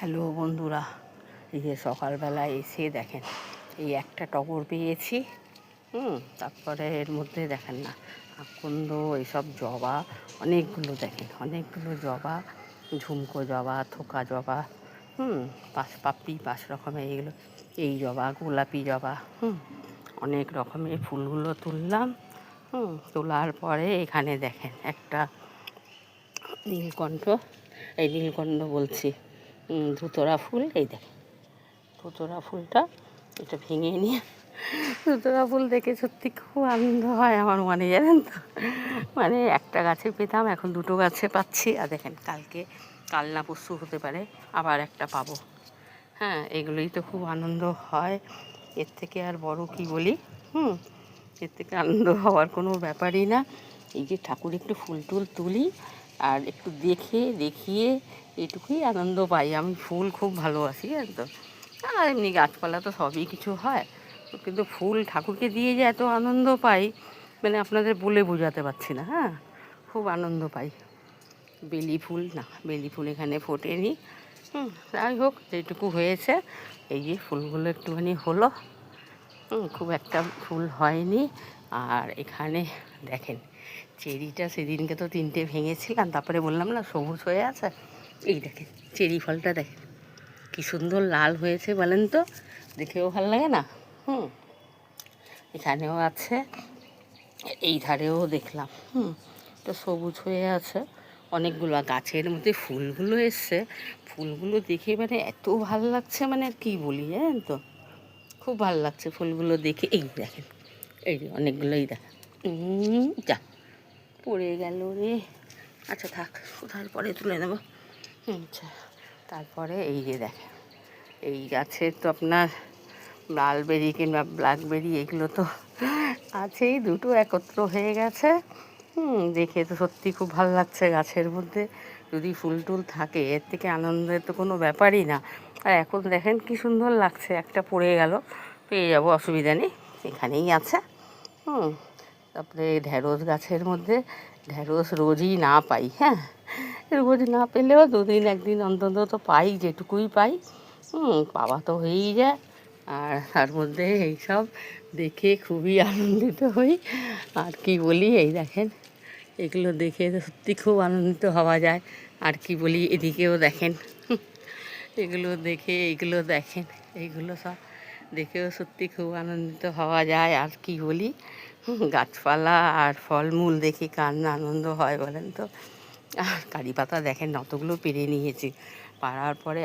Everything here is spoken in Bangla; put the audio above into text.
হ্যালো বন্ধুরা, এই যে সকালবেলায় এসে দেখেন এই একটা টগর পেয়েছি। তারপরে এর মধ্যে দেখেন না আকন্দ, এইসব জবা অনেকগুলো, দেখেন অনেকগুলো জবা, ঝুমকো জবা, থোকা জবা, পাপড়ি 5 রকমের, এইগুলো এই জবা, গোলাপি জবা, অনেক রকমের ফুলগুলো তুললাম। তোলার পরে এখানে দেখেন একটা নীলকণ্ঠ, এই নীলকণ্ঠ বলছি, ধুতরা ফুল। এই দেখেন ধুতরা ফুলটা, এটা ভেঙে নিয়ে ধুতরা ফুল দেখে সত্যি খুব আনন্দ হয় আমার মনে, জানেন তো। মানে একটা গাছে পেতাম, এখন 2টো গাছে পাচ্ছি। আর দেখেন কাল না পরশু হতে পারে আবার একটা পাবো। এগুলোই তো খুব আনন্দ হয়, এর থেকে আর বড় কি বলি। এর থেকে আনন্দ হওয়ার কোনো ব্যাপারই না। এই যে ঠাকুর একটু ফুল টুল তুলি আর একটু দেখিয়ে এটুকুই আনন্দ পাই। আমি ফুল খুব ভালোবাসি, জানেন তো। আর এমনি গাছপালা তো সবই কিছু হয়, কিন্তু ফুল ঠাকুরকে দিয়ে যে এত আনন্দ পাই, মানে আপনাদের বলে বোঝাতে পারছি না। খুব আনন্দ পাই। বেলি ফুল এখানে ফোটেনি। যাই হোক, যেটুকু হয়েছে, এই যে ফুলগুলো একটুখানি হলো, খুব একটা ফুল হয়নি। আর এখানে দেখেন চেরিটা, সেদিনকে তো 3টে ভেঙেছিলাম, তারপরে বললাম না সবুজ হয়ে আছে। এই দেখেন চেরি ফলটা দেখেন কি সুন্দর লাল হয়েছে, বলেন তো, দেখেও ভালো লাগে না। এখানেও আছে, এই ধারেও দেখলাম, তো সবুজ হয়ে আছে অনেকগুলো। গাছের মধ্যে ফুলগুলো এসছে, ফুলগুলো দেখে মানে এত ভালো লাগছে, মানে আর কী বলি, জানেন তো, খুব ভালো লাগছে ফুলগুলো দেখে। এই দেখেন, এই অনেকগুলোই দেখেন। যা পড়ে গেল রে, আচ্ছা থাক, কোথার পরে তুলে নেব। আচ্ছা, তারপরে এই যে দেখেন এই গাছের তো আপনার লালবেরি কিংবা ব্ল্যাকবেরি এগুলো তো আছেই, 2টো একত্র হয়ে গেছে। দেখে তো সত্যি খুব ভালো লাগছে। গাছের মধ্যে যদি ফুল টুল থাকে, এর থেকে আনন্দের তো কোনো ব্যাপারই না। আর এখন দেখেন কি সুন্দর লাগছে, একটা পড়ে গেল, পেয়ে যাবো, অসুবিধা নেই, এখানেই আছে। তারপরে ঢ্যাঁড়স গাছের মধ্যে ঢ্যাঁড়স রোজই না পাই, রোজ না পেলেও 2 দিন 1 দিন অন্তত তো পাই, যেটুকুই পাই পাওয়া তো হয়েই যায়। আর তার মধ্যে এইসব দেখে খুবই আনন্দিত হই, আর কি বলি। এই দেখেন এগুলো দেখে সত্যি খুব আনন্দিত হওয়া যায়। আর কি বলি, এদিকেও দেখেন এইগুলো দেখেন, এইগুলো সব দেখেও সত্যি খুব আনন্দিত হওয়া যায়। আর কি বলি, গাছপালা আর ফলমূল দেখে কার না আনন্দ হয় বলেন তো। কারি পাতা দেখেন কতগুলো পেরে নিয়েছি, পাড়ার পরে